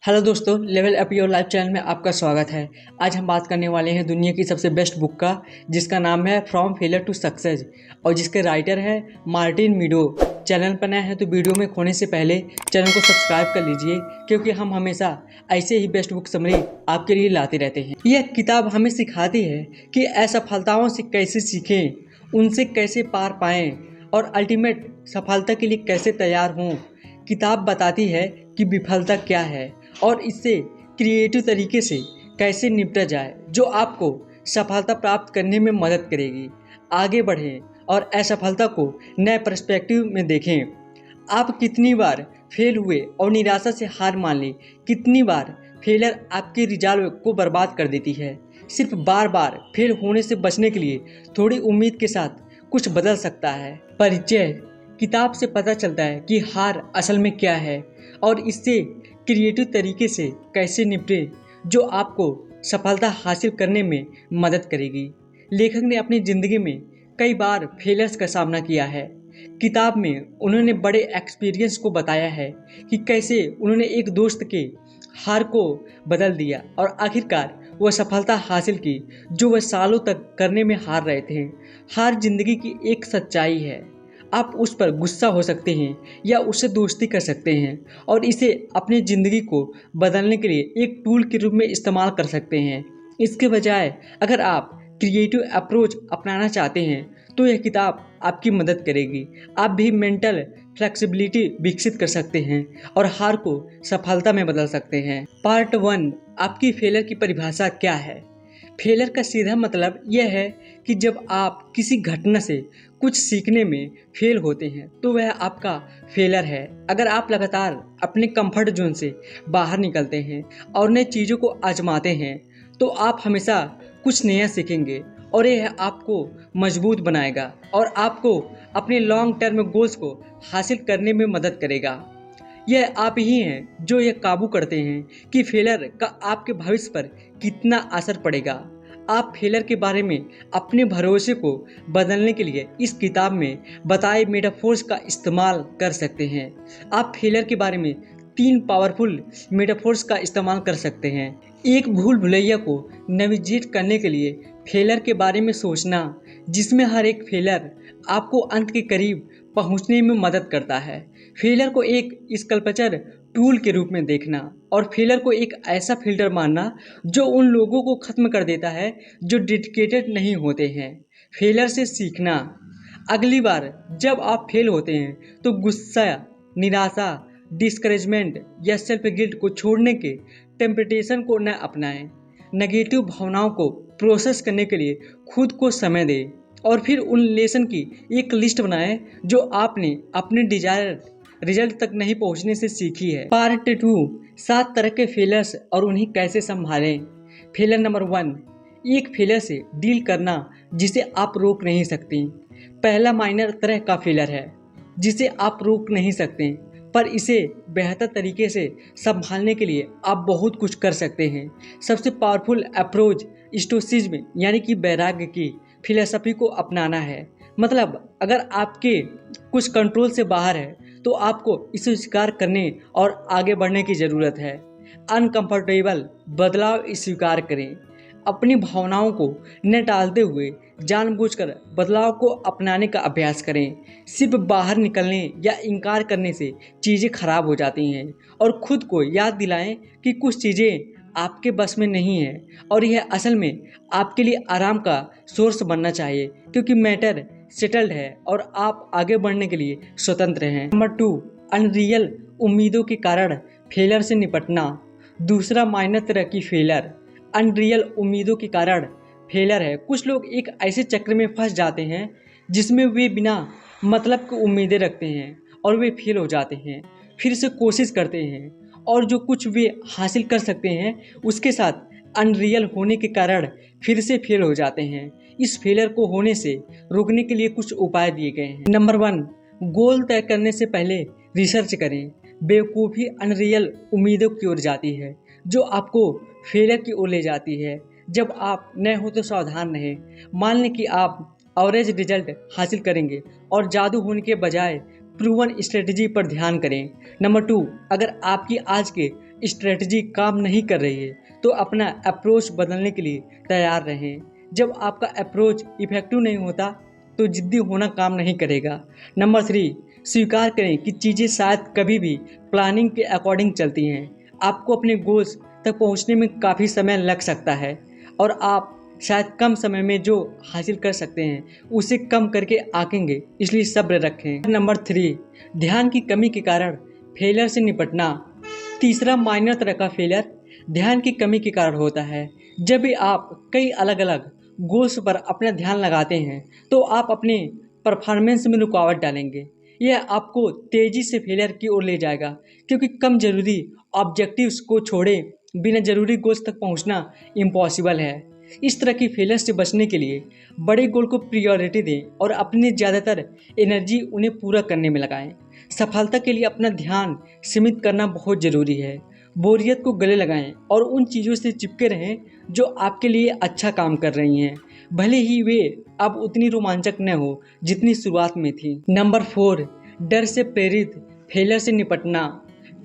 Hello दोस्तों, level up your life channel में आपका स्वागत है। आज हम बात करने वाले हैं दुनिया की सबसे बेस्ट बुक का, जिसका नाम है फ्रॉम फेलियर टू सक्सेस और जिसके राइटर हैं मार्टिन मीडो। चैनल पर नए हैं तो वीडियो में खोने से पहले चैनल को सब्सक्राइब कर लीजिए, क्योंकि हम हमेशा ऐसे ही बेस्ट बुक समरी आपके लिए लाते रहते हैं। यह किताब हमें सिखाती है कि असफलताओं से कैसे सीखें, उनसे कैसे पार पाएं और अल्टीमेट सफलता के लिए कैसे तैयार हों। किताब बताती है कि विफलता क्या है और इससे क्रिएटिव तरीके से कैसे निपटा जाए, जो आपको सफलता प्राप्त करने में मदद करेगी। आगे बढ़ें और असफलता को नए पर्सपेक्टिव में देखें। आप कितनी बार फेल हुए और निराशा से हार मान ली। कितनी बार फेलियर आपके रिजल्ट को बर्बाद कर देती है। सिर्फ बार बार फेल होने से बचने के लिए थोड़ी उम्मीद के साथ कुछ बदल सकता है। परिचय। किताब से पता चलता है कि हार असल में क्या है और इससे क्रिएटिव तरीके से कैसे निपटे, जो आपको सफलता हासिल करने में मदद करेगी। लेखक ने अपनी ज़िंदगी में कई बार फेलियर्स का सामना किया है। किताब में उन्होंने बड़े एक्सपीरियंस को बताया है कि कैसे उन्होंने एक दोस्त के हार को बदल दिया और आखिरकार वह सफलता हासिल की, जो वह सालों तक करने में हार रहे थे। हार जिंदगी की एक सच्चाई है। आप उस पर गुस्सा हो सकते हैं या उससे दोस्ती कर सकते हैं और इसे अपनी ज़िंदगी को बदलने के लिए एक टूल के रूप में इस्तेमाल कर सकते हैं। इसके बजाय अगर आप क्रिएटिव अप्रोच अपनाना चाहते हैं तो यह किताब आपकी मदद करेगी। आप भी मेंटल फ्लेक्सिबिलिटी विकसित कर सकते हैं और हार को सफलता में बदल सकते हैं। पार्ट 1, आपकी फेलियर की परिभाषा क्या है। फेलियर का सीधा मतलब यह है कि जब आप किसी घटना से कुछ सीखने में फेल होते हैं तो वह आपका फेलियर है। अगर आप लगातार अपने कंफर्ट जोन से बाहर निकलते हैं और नई चीज़ों को आजमाते हैं तो आप हमेशा कुछ नया सीखेंगे और यह आपको मजबूत बनाएगा और आपको अपने लॉन्ग टर्म गोल्स को हासिल करने में मदद करेगा। यह आप ही हैं जो यह काबू करते हैं कि फेलियर का आपके भविष्य पर कितना असर पड़ेगा। आप फेलियर के बारे में अपने भरोसे को बदलने के लिए इस किताब में बताए मेटाफोर्स का इस्तेमाल कर सकते हैं। आप फेलियर के बारे में 3 पावरफुल मेटाफोर्स का इस्तेमाल कर सकते हैं। एक भूल भुलैया को नेविगेट करने के लिए फेलियर के बारे में सोचना, जिसमें हर एक फेलियर आपको अंत के करीब पहुंचने में मदद करता है। फेलियर को एक स्कल्पचर टूल के रूप में देखना और फेलियर को एक ऐसा फिल्टर मानना जो उन लोगों को ख़त्म कर देता है जो डेडिकेटेड नहीं होते हैं। फेलियर से सीखना। अगली बार जब आप फेल होते हैं तो गुस्सा, निराशा, डिस्करेजमेंट या सेल्फ गिल्ट को छोड़ने के टेम्पटेशन को न अपनाएं। नेगेटिव भावनाओं को प्रोसेस करने के लिए खुद को समय दें और फिर उन लेसन की एक लिस्ट बनाएं जो आपने अपने डिजायर रिजल्ट तक नहीं पहुंचने से सीखी है। पार्ट 2, 7 तरह के फेलियर्स और उन्हें कैसे संभालें। फेलियर नंबर 1, एक फेलियर से डील करना जिसे आप रोक नहीं सकते। पहला माइनर तरह का फेलियर है जिसे आप रोक नहीं सकते, पर इसे बेहतर तरीके से संभालने के लिए आप बहुत कुछ कर सकते हैं। सबसे पावरफुल अप्रोच स्टोइसिज्म यानी कि वैराग्य की फिलॉसफी को अपनाना है। मतलब अगर आपके कुछ कंट्रोल से बाहर है तो आपको इसे स्वीकार करने और आगे बढ़ने की ज़रूरत है। अनकंफर्टेबल बदलाव स्वीकार करें। अपनी भावनाओं को न टालते हुए जानबूझकर बदलाव को अपनाने का अभ्यास करें। सिर्फ बाहर निकलने या इनकार करने से चीज़ें खराब हो जाती हैं और खुद को याद दिलाएं कि कुछ चीज़ें आपके बस में नहीं है और यह असल में आपके लिए आराम का सोर्स बनना चाहिए, क्योंकि मैटर सेटल्ड है और आप आगे बढ़ने के लिए स्वतंत्र हैं। नंबर 2, अनरियल उम्मीदों के कारण फेलियर से निपटना। दूसरा माइनर तरह की फेलियर अनरियल उम्मीदों के कारण फेलियर है। कुछ लोग एक ऐसे चक्र में फंस जाते हैं जिसमें वे बिना मतलब की उम्मीदें रखते हैं और वे फेल हो जाते हैं। फिर से कोशिश करते हैं और जो कुछ वे हासिल कर सकते हैं उसके साथ अनरियल होने के कारण फिर से फेल हो जाते हैं। इस फेलियर को होने से रोकने के लिए कुछ उपाय दिए गए हैं। नंबर 1, गोल तय करने से पहले रिसर्च करें। बेवकूफ़ी अनरियल उम्मीदों की ओर जाती है जो आपको फेलियर की ओर ले जाती है। जब आप नए हो तो सावधान रहें। मान लें कि आप एवरेज रिजल्ट हासिल करेंगे और जादू होने के बजाय प्रूवन स्ट्रेटजी पर ध्यान करें। नंबर 2, अगर आपकी आज के स्ट्रेटजी काम नहीं कर रही है तो अपना अप्रोच बदलने के लिए तैयार रहें। जब आपका अप्रोच इफेक्टिव नहीं होता तो जिद्दी होना काम नहीं करेगा। नंबर 3, स्वीकार करें कि चीज़ें शायद कभी भी प्लानिंग के अकॉर्डिंग चलती हैं। आपको अपने गोल्स तक पहुंचने में काफ़ी समय लग सकता है और आप शायद कम समय में जो हासिल कर सकते हैं उसे कम करके आंकेंगे, इसलिए सब्र रखें। नंबर 3, ध्यान की कमी के कारण फेलियर से निपटना। तीसरा माइनर तरह का फेलियर ध्यान की कमी के कारण होता है। जब भी आप कई अलग अलग गोल्स पर अपना ध्यान लगाते हैं तो आप अपने परफॉर्मेंस में रुकावट डालेंगे। यह आपको तेज़ी से फेलियर की ओर ले जाएगा, क्योंकि कम जरूरी ऑब्जेक्टिव्स को छोड़े बिना जरूरी गोल्स तक पहुंचना इम्पॉसिबल है। इस तरह की फेलियर से बचने के लिए बड़े गोल को प्रायोरिटी दें और अपनी ज़्यादातर एनर्जी उन्हें पूरा करने में लगाएं। सफलता के लिए अपना ध्यान सीमित करना बहुत ज़रूरी है। बोरियत को गले लगाएं और उन चीज़ों से चिपके रहें जो आपके लिए अच्छा काम कर रही हैं, भले ही वे अब उतनी रोमांचक न हो जितनी शुरुआत में थी। नंबर 4, डर से प्रेरित फेलियर से निपटना।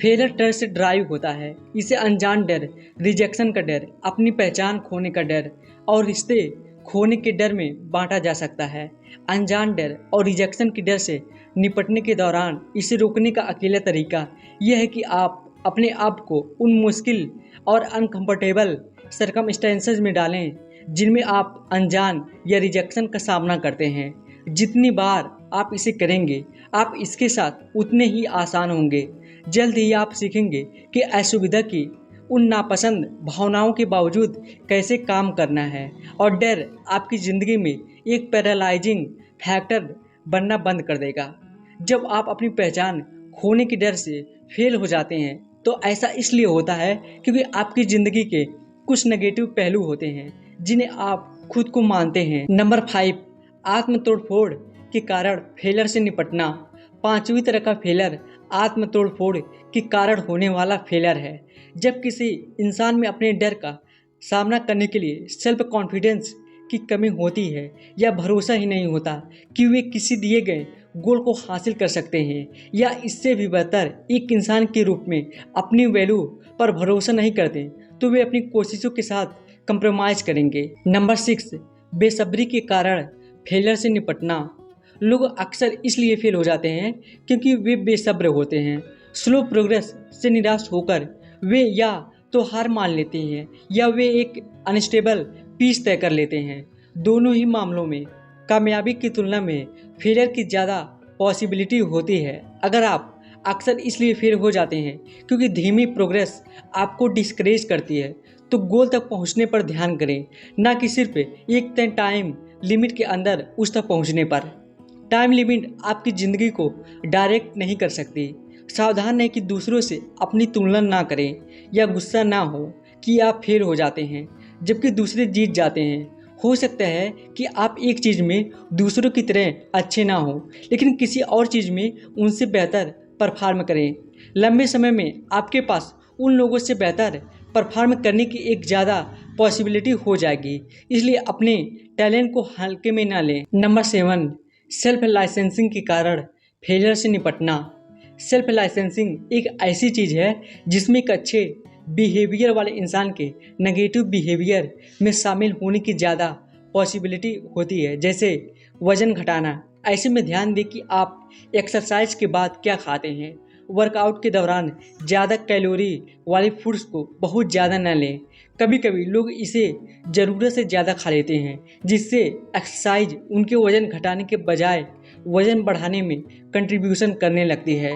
फेलियर डर से ड्राइव होता है। इसे अनजान डर, रिजेक्शन का डर, अपनी पहचान खोने का डर और रिश्ते खोने के डर में बांटा जा सकता है। अनजान डर और रिजेक्शन के डर से निपटने के दौरान इसे रोकने का अकेला तरीका यह है कि आप अपने आप को उन मुश्किल और अनकंफर्टेबल सर्कमस्टेंसेस में डालें जिनमें आप अनजान या रिजेक्शन का सामना करते हैं। जितनी बार आप इसे करेंगे आप इसके साथ उतने ही आसान होंगे। जल्द ही आप सीखेंगे कि असुविधा की उन नापसंद भावनाओं के बावजूद कैसे काम करना है और डर आपकी ज़िंदगी में एक पैरालाइजिंग फैक्टर बनना बंद कर देगा। जब आप अपनी पहचान खोने के डर से फेल हो जाते हैं तो ऐसा इसलिए होता है क्योंकि आपकी ज़िंदगी के कुछ नेगेटिव पहलू होते हैं जिन्हें आप खुद को मानते हैं। नंबर 5, आत्म तोड़फोड़ के कारण फेलियर से निपटना। पांचवी तरह का फेलियर आत्म तोड़फोड़ के कारण होने वाला फेलियर है। जब किसी इंसान में अपने डर का सामना करने के लिए सेल्फ कॉन्फिडेंस की कमी होती है या भरोसा ही नहीं होता कि वे किसी दिए गए गोल को हासिल कर सकते हैं, या इससे भी बेहतर एक इंसान के रूप में अपनी वैल्यू पर भरोसा नहीं करते, तो वे अपनी कोशिशों के साथ कंप्रोमाइज़ करेंगे। नंबर 6, बेसब्री के कारण फेलियर से निपटना। लोग अक्सर इसलिए फेल हो जाते हैं क्योंकि वे बेसब्र होते हैं। स्लो प्रोग्रेस से निराश होकर वे या तो हार मान लेते हैं या वे एक अनस्टेबल पीस तय कर लेते हैं। दोनों ही मामलों में कामयाबी की तुलना में फेलियर की ज़्यादा पॉसिबिलिटी होती है। अगर आप अक्सर इसलिए फेल हो जाते हैं क्योंकि धीमी प्रोग्रेस आपको डिस्करेज करती है, तो गोल तक पहुंचने पर ध्यान करें, ना कि सिर्फ एक तय टाइम लिमिट के अंदर उस तक पहुंचने पर। टाइम लिमिट आपकी ज़िंदगी को डायरेक्ट नहीं कर सकती। सावधान रहें कि दूसरों से अपनी तुलना ना करें या गुस्सा ना हो कि आप फेल हो जाते हैं जबकि दूसरे जीत जाते हैं। हो सकता है कि आप एक चीज़ में दूसरों की तरह अच्छे ना हो, लेकिन किसी और चीज़ में उनसे बेहतर परफॉर्म करें। लंबे समय में आपके पास उन लोगों से बेहतर परफॉर्म करने की एक ज़्यादा पॉसिबिलिटी हो जाएगी, इसलिए अपने टैलेंट को हल्के में ना लें। नंबर 7, सेल्फ लाइसेंसिंग के कारण फेलियर से निपटना। सेल्फ लाइसेंसिंग एक ऐसी चीज़ है जिसमें एक अच्छे बिहेवियर वाले इंसान के नेगेटिव बिहेवियर में शामिल होने की ज़्यादा पॉसिबिलिटी होती है, जैसे वज़न घटाना। ऐसे में ध्यान दें कि आप एक्सरसाइज के बाद क्या खाते हैं। वर्कआउट के दौरान ज़्यादा कैलोरी वाली फूड्स को बहुत ज़्यादा न लें। कभी कभी लोग इसे ज़रूरत से ज़्यादा खा लेते हैं, जिससे एक्सरसाइज उनके वज़न घटाने के बजाय वज़न बढ़ाने में कंट्रीब्यूशन करने लगती है।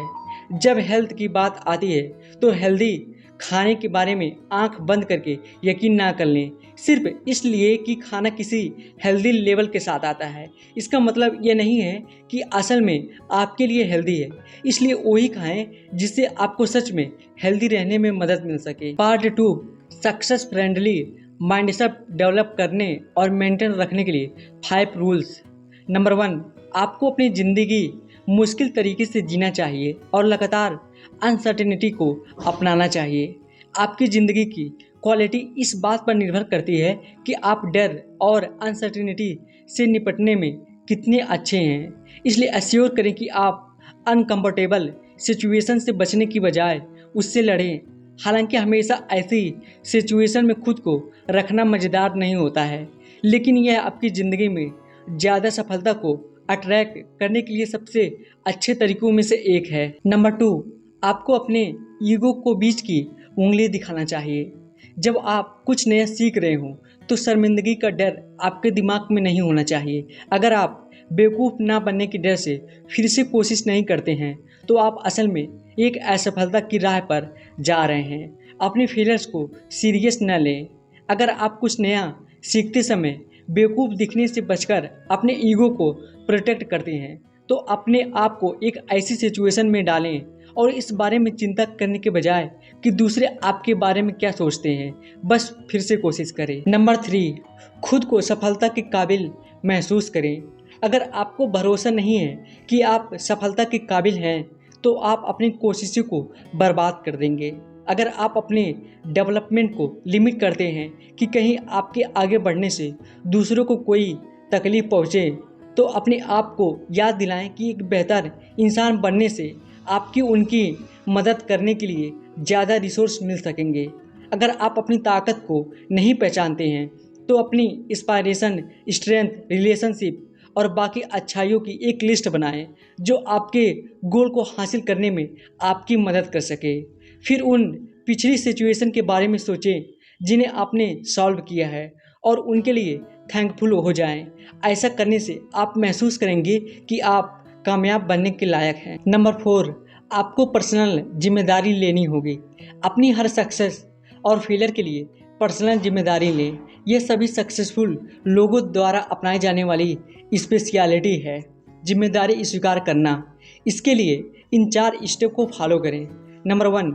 जब हेल्थ की बात आती है तो हेल्दी खाने के बारे में आंख बंद करके यकीन ना कर लें सिर्फ इसलिए कि खाना किसी हेल्दी लेवल के साथ आता है। इसका मतलब ये नहीं है कि असल में आपके लिए हेल्दी है, इसलिए वही खाएं जिससे आपको सच में हेल्दी रहने में मदद मिल सके। Part 2, success friendly mindset develop करने और मेंटेन रखने के लिए 5 रूल्स। नंबर 1, आपको अपनी ज़िंदगी मुश्किल तरीके से जीना चाहिए और लगातार अनसर्टेनिटी को अपनाना चाहिए। आपकी ज़िंदगी की क्वालिटी इस बात पर निर्भर करती है कि आप डर और अनसर्टेनिटी से निपटने में कितने अच्छे हैं। इसलिए एश्योर करें कि आप अनकंफर्टेबल सिचुएशन से बचने की बजाय उससे लड़ें हालांकि हमेशा ऐसी सिचुएशन में खुद को रखना मज़ेदार नहीं होता है, लेकिन यह आपकी ज़िंदगी में ज़्यादा सफलता को अट्रैक्ट करने के लिए सबसे अच्छे तरीकों में से एक है। नंबर 2, आपको अपने ईगो को बीच की उंगली दिखाना चाहिए। जब आप कुछ नया सीख रहे हों तो शर्मिंदगी का डर आपके दिमाग में नहीं होना चाहिए। अगर आप बेवकूफ़ ना बनने के डर से फिर से कोशिश नहीं करते हैं तो आप असल में एक असफलता की राह पर जा रहे हैं। अपने फेलियर्स को सीरियस न लें। अगर आप कुछ नया सीखते समय बेवकूफ़ दिखने से बचकर अपने ईगो को प्रोटेक्ट करते हैं तो अपने आप को एक ऐसी सिचुएशन में डालें और इस बारे में चिंता करने के बजाय कि दूसरे आपके बारे में क्या सोचते हैं, बस फिर से कोशिश करें। नंबर 3, खुद को सफलता के काबिल महसूस करें। अगर आपको भरोसा नहीं है कि आप सफलता के काबिल हैं तो आप अपनी कोशिशों को बर्बाद कर देंगे। अगर आप अपने डेवलपमेंट को लिमिट करते हैं कि कहीं आपके आगे बढ़ने से दूसरों को कोई तकलीफ पहुँचे, तो अपने आप को याद दिलाएं कि एक बेहतर इंसान बनने से आपकी उनकी मदद करने के लिए ज़्यादा रिसोर्स मिल सकेंगे। अगर आप अपनी ताकत को नहीं पहचानते हैं तो अपनी इंस्पायरेशन, स्ट्रेंथ, रिलेशनशिप और बाकी अच्छाइयों की एक लिस्ट बनाएं जो आपके गोल को हासिल करने में आपकी मदद कर सके। फिर उन पिछली सिचुएशन के बारे में सोचें जिन्हें आपने सॉल्व किया है और उनके लिए थैंकफुल हो जाएं। ऐसा करने से आप महसूस करेंगे कि आप कामयाब बनने के लायक हैं। नंबर 4, आपको पर्सनल जिम्मेदारी लेनी होगी। अपनी हर सक्सेस और फेलियर के लिए पर्सनल जिम्मेदारी लें। यह सभी सक्सेसफुल लोगों द्वारा अपनाई जाने वाली स्पेशलिटी है, जिम्मेदारी स्वीकार करना। इसके लिए इन 4 स्टेप को फॉलो करें। नंबर 1,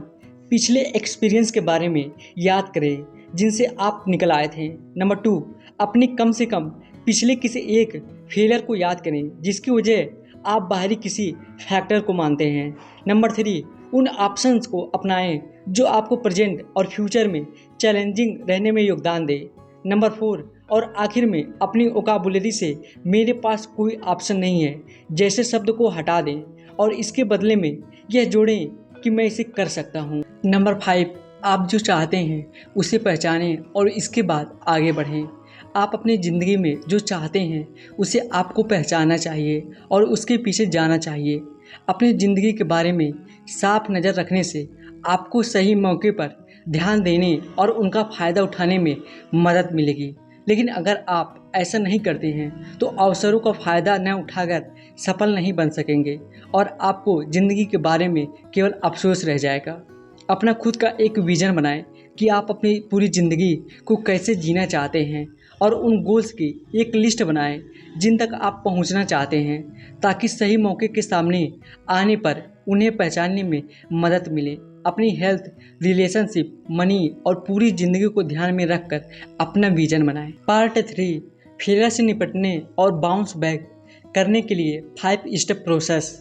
पिछले एक्सपीरियंस के बारे में याद करें जिनसे आप निकल आए थे। नंबर 2, अपने कम से कम पिछले किसी एक फेलियर को याद करें जिसकी वजह आप बाहरी किसी फैक्टर को मानते हैं। नंबर 3, उन ऑप्शंस को अपनाएं जो आपको प्रेजेंट और फ्यूचर में चैलेंजिंग रहने में योगदान दें। नंबर 4 और आखिर में अपनी वोकैबुलरी से मेरे पास कोई ऑप्शन नहीं है जैसे शब्द को हटा दें और इसके बदले में यह जोड़ें कि मैं इसे कर सकता हूँ। नंबर 5, आप जो चाहते हैं उसे पहचानें और इसके बाद आगे बढ़ें। आप अपनी ज़िंदगी में जो चाहते हैं उसे आपको पहचानना चाहिए और उसके पीछे जाना चाहिए। अपनी ज़िंदगी के बारे में साफ नज़र रखने से आपको सही मौके पर ध्यान देने और उनका फ़ायदा उठाने में मदद मिलेगी। लेकिन अगर आप ऐसा नहीं करते हैं तो अवसरों का फ़ायदा न उठाकर सफल नहीं बन सकेंगे और आपको ज़िंदगी के बारे में केवल अफसोस रह जाएगा। अपना खुद का एक विज़न बनाएं कि आप अपनी पूरी ज़िंदगी को कैसे जीना चाहते हैं और उन गोल्स की एक लिस्ट बनाएं जिन तक आप पहुंचना चाहते हैं ताकि सही मौके के सामने आने पर उन्हें पहचानने में मदद मिले। अपनी हेल्थ, रिलेशनशिप, मनी और पूरी ज़िंदगी को ध्यान में रखकर अपना विजन बनाएं। पार्ट 3, फेलियर से निपटने और बाउंस बैक करने के लिए 5 स्टेप प्रोसेस।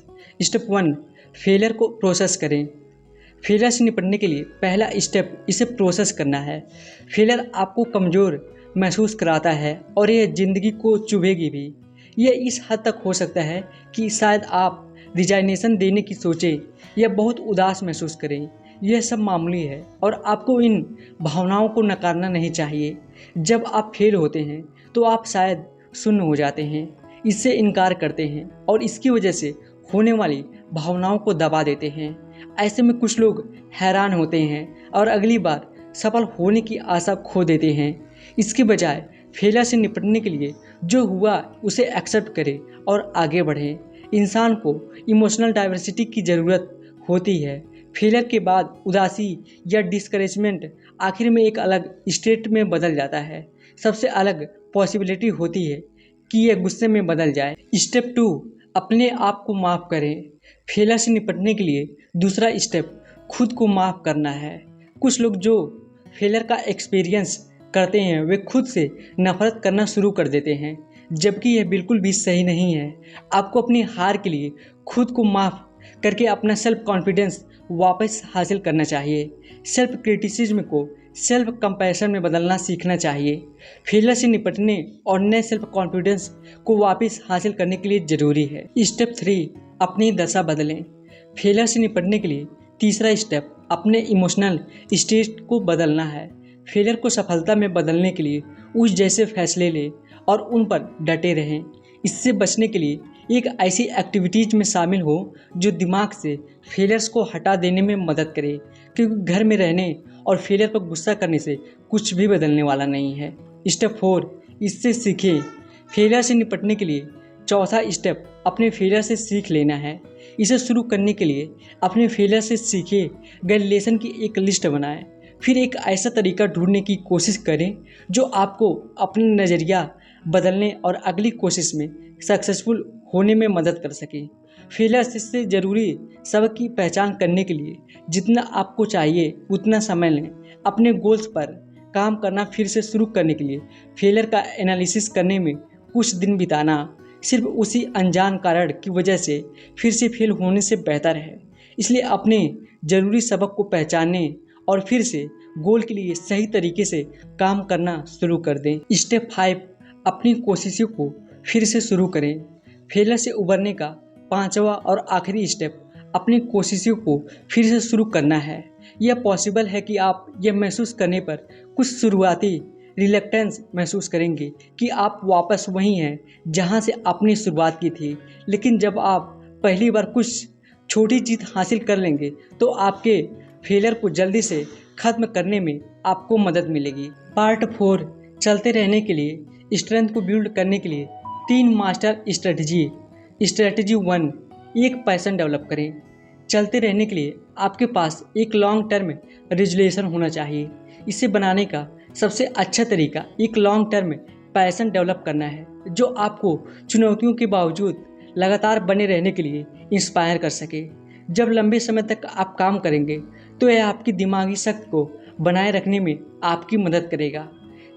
स्टेप 1, फेलियर को प्रोसेस करें। फेलियर से निपटने के लिए पहला स्टेप इसे प्रोसेस करना है। फेलियर आपको कमज़ोर महसूस कराता है और यह ज़िंदगी को चुभेगी भी। यह इस हद तक हो सकता है कि शायद आप रिजाइनेशन देने की सोचें या बहुत उदास महसूस करें। यह सब मामूली है और आपको इन भावनाओं को नकारना नहीं चाहिए। जब आप फेल होते हैं तो आप शायद शून्य हो जाते हैं, इससे इनकार करते हैं और इसकी वजह से होने वाली भावनाओं को दबा देते हैं। ऐसे में कुछ लोग हैरान होते हैं और अगली बार सफल होने की आशा खो देते हैं। इसके बजाय फेलियर से निपटने के लिए जो हुआ उसे एक्सेप्ट करें और आगे बढ़ें। इंसान को इमोशनल डाइवर्सिटी की ज़रूरत होती है। फेलियर के बाद उदासी या डिस्करेजमेंट आखिर में एक अलग स्टेट में बदल जाता है। सबसे अलग पॉसिबिलिटी होती है कि यह गुस्से में बदल जाए। स्टेप 2, अपने आप को माफ़ करें। फेलियर से निपटने के लिए दूसरा स्टेप खुद को माफ़ करना है। कुछ लोग जो फेलियर का एक्सपीरियंस करते हैं वे खुद से नफरत करना शुरू कर देते हैं, जबकि यह बिल्कुल भी सही नहीं है। आपको अपनी हार के लिए खुद को माफ़ करके अपना सेल्फ कॉन्फिडेंस वापस हासिल करना चाहिए। सेल्फ क्रिटिसिज्म को सेल्फ कंपैशन में बदलना सीखना चाहिए। फेलियर से निपटने और नए सेल्फ कॉन्फिडेंस को वापस हासिल करने के लिए ज़रूरी है। स्टेप 3, अपनी दशा बदलें। फेलियर से निपटने के लिए तीसरा स्टेप अपने इमोशनल स्टेट को बदलना है। फेलियर को सफलता में बदलने के लिए उस जैसे फैसले लें और उन पर डटे रहें। इससे बचने के लिए एक ऐसी एक्टिविटीज़ में शामिल हो जो दिमाग से फेलियर्स को हटा देने में मदद करे, क्योंकि घर में रहने और फेलियर पर गुस्सा करने से कुछ भी बदलने वाला नहीं है। स्टेप 4, इससे सीखें। फेलियर से निपटने के लिए चौथा स्टेप अपने फेलियर से सीख लेना है। इसे शुरू करने के लिए अपने फेलियर से सीखे गए लेसन की एक लिस्ट बनाएं। फिर एक ऐसा तरीका ढूंढने की कोशिश करें जो आपको अपना नज़रिया बदलने और अगली कोशिश में सक्सेसफुल होने में मदद कर सके। फेलियर से ज़रूरी सबक की पहचान करने के लिए जितना आपको चाहिए उतना समय लें। अपने गोल्स पर काम करना फिर से शुरू करने के लिए फेलियर का एनालिसिस करने में कुछ दिन बिताना सिर्फ उसी अनजान कारण की वजह से फिर से फेल होने से बेहतर है। इसलिए अपने ज़रूरी सबक को पहचानने और फिर से गोल के लिए सही तरीके से काम करना शुरू कर दें। स्टेप 5, अपनी कोशिशों को फिर से शुरू करें। फेलियर से उबरने का पांचवा और आखिरी स्टेप अपनी कोशिशों को फिर से शुरू करना है। यह पॉसिबल है कि आप यह महसूस करने पर कुछ शुरुआती रिलक्टेंस महसूस करेंगे कि आप वापस वहीं हैं जहां से आपने शुरुआत की थी, लेकिन जब आप पहली बार कुछ छोटी जीत हासिल कर लेंगे तो आपके फेलियर को जल्दी से ख़त्म करने में आपको मदद मिलेगी। पार्ट 4, चलते रहने के लिए स्ट्रेंथ को बिल्ड करने के लिए 3 मास्टर स्ट्रेटजी। स्ट्रेटजी 1, एक पैशन डेवलप करें। चलते रहने के लिए आपके पास एक लॉन्ग टर्म रेजोल्यूशन होना चाहिए। इसे बनाने का सबसे अच्छा तरीका एक लॉन्ग टर्म पैशन डेवलप करना है जो आपको चुनौतियों के बावजूद लगातार बने रहने के लिए इंस्पायर कर सके। जब लंबे समय तक आप काम करेंगे तो यह आपकी दिमागी शक्ति को बनाए रखने में आपकी मदद करेगा।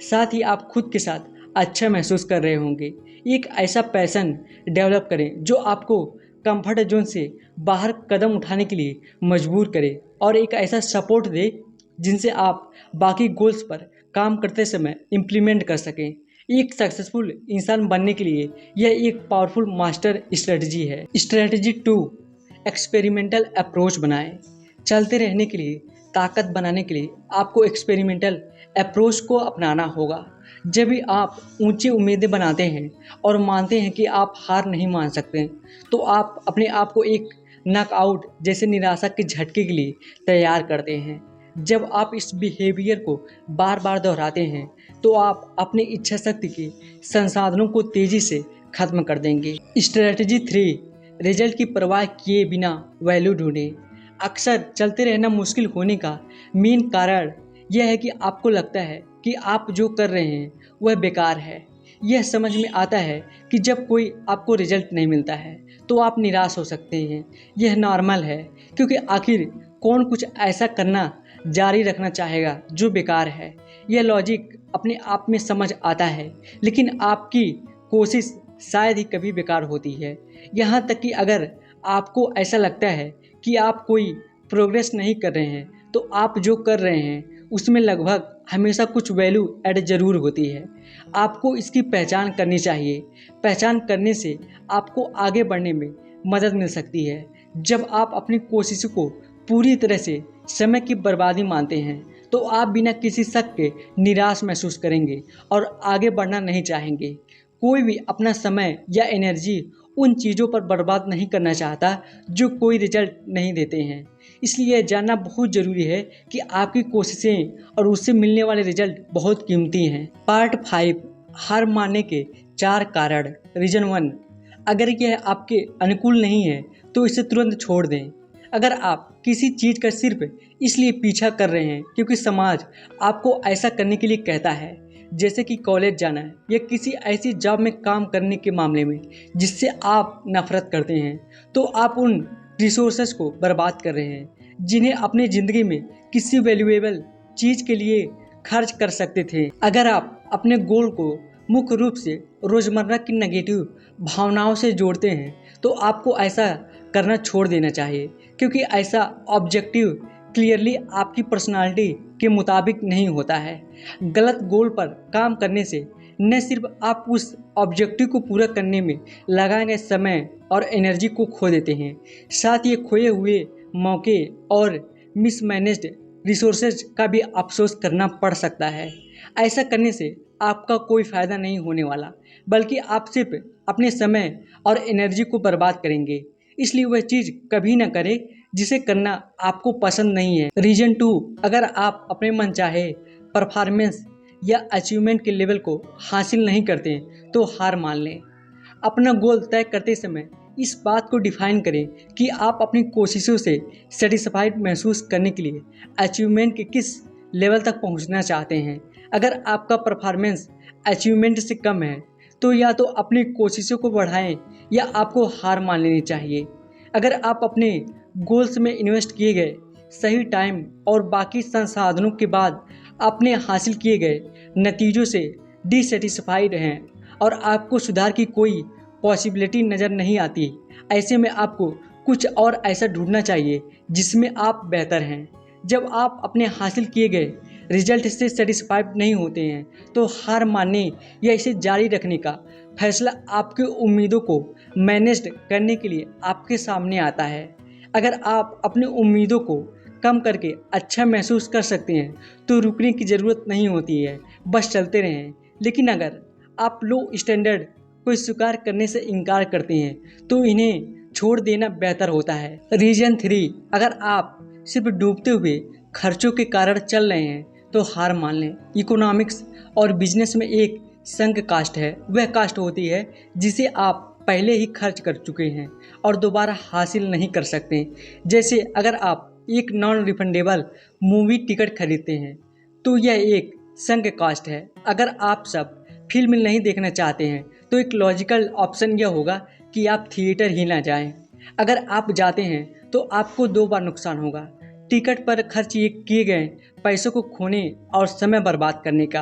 साथ ही आप खुद के साथ अच्छा महसूस कर रहे होंगे। एक ऐसा पैशन डेवलप करें जो आपको कंफर्ट जोन से बाहर कदम उठाने के लिए मजबूर करे और एक ऐसा सपोर्ट दे जिनसे आप बाकी गोल्स पर काम करते समय इम्प्लीमेंट कर सकें। एक सक्सेसफुल इंसान बनने के लिए यह एक पावरफुल मास्टर स्ट्रेटजी है। स्ट्रेटजी 2, एक्सपेरिमेंटल अप्रोच बनाएं। चलते रहने के लिए ताकत बनाने के लिए आपको एक्सपेरिमेंटल अप्रोच को अपनाना होगा। जब भी आप ऊंची उम्मीदें बनाते हैं और मानते हैं कि आप हार नहीं मान सकते, तो आप अपने आप को एक नॉकआउट जैसे निराशा के झटके के लिए तैयार करते हैं। जब आप इस बिहेवियर को बार बार दोहराते हैं तो आप अपनी इच्छा शक्ति के संसाधनों को तेज़ी से खत्म कर देंगे। स्ट्रेटजी 3, रिजल्ट की परवाह किए बिना वैल्यू ढूंढें। अक्सर चलते रहना मुश्किल होने का मेन कारण यह है कि आपको लगता है कि आप जो कर रहे हैं वह बेकार है। यह समझ में आता है कि जब कोई आपको रिजल्ट नहीं मिलता है तो आप निराश हो सकते हैं। यह नॉर्मल है, क्योंकि आखिर कौन कुछ ऐसा करना जारी रखना चाहेगा जो बेकार है। यह लॉजिक अपने आप में समझ आता है, लेकिन आपकी कोशिश शायद ही कभी बेकार होती है। यहाँ तक कि अगर आपको ऐसा लगता है कि आप कोई प्रोग्रेस नहीं कर रहे हैं तो आप जो कर रहे हैं उसमें लगभग हमेशा कुछ वैल्यू ऐड जरूर होती है। आपको इसकी पहचान करनी चाहिए। पहचान करने से आपको आगे बढ़ने में मदद मिल सकती है। जब आप अपनी कोशिशों को पूरी तरह से समय की बर्बादी मानते हैं तो आप बिना किसी शक के निराश महसूस करेंगे और आगे बढ़ना नहीं चाहेंगे। कोई भी अपना समय या एनर्जी उन चीज़ों पर बर्बाद नहीं करना चाहता जो कोई रिजल्ट नहीं देते हैं। इसलिए यह जानना बहुत ज़रूरी है कि आपकी कोशिशें और उससे मिलने वाले रिजल्ट बहुत कीमती हैं। पार्ट 5, हार मानने के 4 कारण। रीजन 1, अगर यह आपके अनुकूल नहीं है तो इसे तुरंत छोड़ दें। अगर आप किसी चीज़ का सिर्फ इसलिए पीछा कर रहे हैं क्योंकि समाज आपको ऐसा करने के लिए कहता है, जैसे कि कॉलेज जाना है या किसी ऐसी जॉब में काम करने के मामले में जिससे आप नफरत करते हैं, तो आप उन रिसोर्सेज को बर्बाद कर रहे हैं जिन्हें अपनी ज़िंदगी में किसी वैल्यूएबल चीज़ के लिए खर्च कर सकते थे। अगर आप अपने गोल को मुख्य रूप से रोज़मर्रा की नेगेटिव भावनाओं से जोड़ते हैं तो आपको ऐसा करना छोड़ देना चाहिए, क्योंकि ऐसा ऑब्जेक्टिव क्लियरली आपकी पर्सनालिटी के मुताबिक नहीं होता है। गलत गोल पर काम करने से न सिर्फ आप उस ऑब्जेक्टिव को पूरा करने में लगाए गए समय और एनर्जी को खो देते हैं, साथ ही खोए हुए मौके और मिसमैनेज्ड रिसोर्सेज का भी अफसोस करना पड़ सकता है। ऐसा करने से आपका कोई फ़ायदा नहीं होने वाला, बल्कि आप सिर्फ अपने समय और एनर्जी को बर्बाद करेंगे। इसलिए वह चीज़ कभी ना करें जिसे करना आपको पसंद नहीं है। रीज़न 2, अगर आप अपने मनचाहे परफॉर्मेंस या अचीवमेंट के लेवल को हासिल नहीं करते तो हार मान लें। अपना गोल तय करते समय इस बात को डिफाइन करें कि आप अपनी कोशिशों से सेटिस्फाइड महसूस करने के लिए अचीवमेंट के किस लेवल तक पहुंचना चाहते हैं। अगर आपका परफॉर्मेंस अचीवमेंट से कम है तो या तो अपनी कोशिशों को बढ़ाएं या आपको हार मान लेनी चाहिए। अगर आप अपने गोल्स में इन्वेस्ट किए गए सही टाइम और बाकी संसाधनों के बाद अपने हासिल किए गए नतीजों से डिससेटिस्फाइड हैं और आपको सुधार की कोई पॉसिबिलिटी नज़र नहीं आती, ऐसे में आपको कुछ और ऐसा ढूंढना चाहिए जिसमें आप बेहतर हैं। जब आप अपने हासिल किए गए रिजल्ट से सेटिस्फाइड नहीं होते हैं तो हार मानने या इसे जारी रखने का फैसला आपकी उम्मीदों को मैनेज करने के लिए आपके सामने आता है। अगर आप अपनी उम्मीदों को कम करके अच्छा महसूस कर सकते हैं तो रुकने की ज़रूरत नहीं होती है, बस चलते रहें। लेकिन अगर आप लो स्टैंडर्ड को स्वीकार करने से इनकार करते हैं तो इन्हें छोड़ देना बेहतर होता है। रीजन 3, अगर आप सिर्फ डूबते हुए खर्चों के कारण चल रहे हैं तो हार मान लें। इकोनॉमिक्स और बिजनेस में एक संक कास्ट है, वह कास्ट होती है जिसे आप पहले ही खर्च कर चुके हैं और दोबारा हासिल नहीं कर सकते। जैसे अगर आप एक नॉन रिफंडेबल मूवी टिकट खरीदते हैं तो यह एक संक कास्ट है। अगर आप सब फिल्म नहीं देखना चाहते हैं तो एक लॉजिकल ऑप्शन यह होगा कि आप थिएटर ही ना जाएं। अगर आप जाते हैं तो आपको 2 बार नुकसान होगा, टिकट पर खर्च किए गए पैसों को खोने और समय बर्बाद करने का।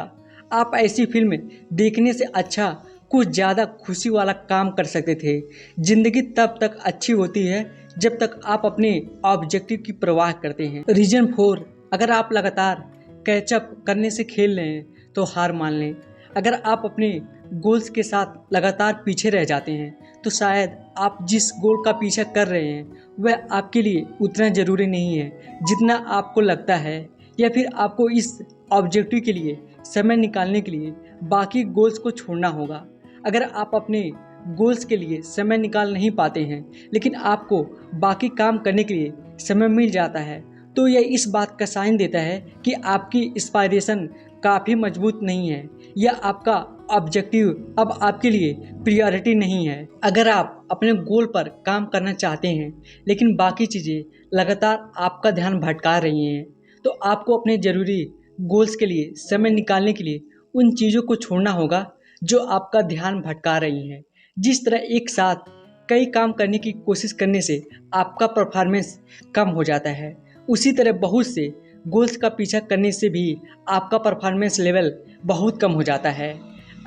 आप ऐसी फिल्म देखने से अच्छा कुछ ज़्यादा खुशी वाला काम कर सकते थे। ज़िंदगी तब तक अच्छी होती है जब तक आप अपने ऑब्जेक्टिव की परवाह करते हैं। रीजन 4, अगर आप लगातार कैचअप करने से खेल रहे हैं तो हार मान लें। अगर आप अपने गोल्स के साथ लगातार पीछे रह जाते हैं तो शायद आप जिस गोल का पीछा कर रहे हैं वह आपके लिए उतना ज़रूरी नहीं है जितना आपको लगता है, या फिर आपको इस ऑब्जेक्टिव के लिए समय निकालने के लिए बाकी गोल्स को छोड़ना होगा। अगर आप अपने गोल्स के लिए समय निकाल नहीं पाते हैं लेकिन आपको बाकी काम करने के लिए समय मिल जाता है तो यह इस बात का साइन देता है कि आपकी इंस्पायरेशन काफ़ी मजबूत नहीं है या आपका ऑब्जेक्टिव अब आपके लिए प्रायोरिटी नहीं है। अगर आप अपने गोल पर काम करना चाहते हैं लेकिन बाकी चीज़ें लगातार आपका ध्यान भटका रही हैं तो आपको अपने ज़रूरी गोल्स के लिए समय निकालने के लिए उन चीज़ों को छोड़ना होगा जो आपका ध्यान भटका रही हैं। जिस तरह एक साथ कई काम करने की कोशिश करने से आपका परफॉर्मेंस कम हो जाता है, उसी तरह बहुत से गोल्स का पीछा करने से भी आपका परफॉर्मेंस लेवल बहुत कम हो जाता है।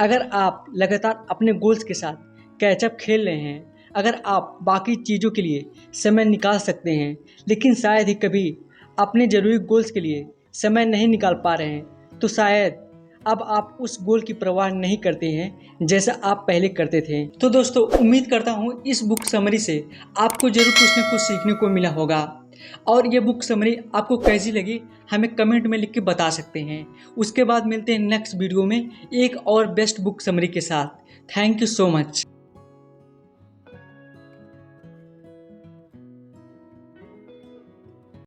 अगर आप लगातार अपने गोल्स के साथ कैचअप खेल रहे हैं, अगर आप बाकी चीज़ों के लिए समय निकाल सकते हैं लेकिन शायद ही कभी अपने ज़रूरी गोल्स के लिए समय नहीं निकाल पा रहे हैं तो शायद अब आप उस गोल की परवाह नहीं करते हैं जैसा आप पहले करते थे। तो दोस्तों, उम्मीद करता हूँ इस बुक समरी से आपको ज़रूर कुछ न कुछ सीखने को मिला होगा और ये बुक समरी आपको कैसी लगी हमें कमेंट में लिख के बता सकते हैं। उसके बाद मिलते हैं नेक्स्ट वीडियो में एक और बेस्ट बुक समरी के साथ। Thank you so much.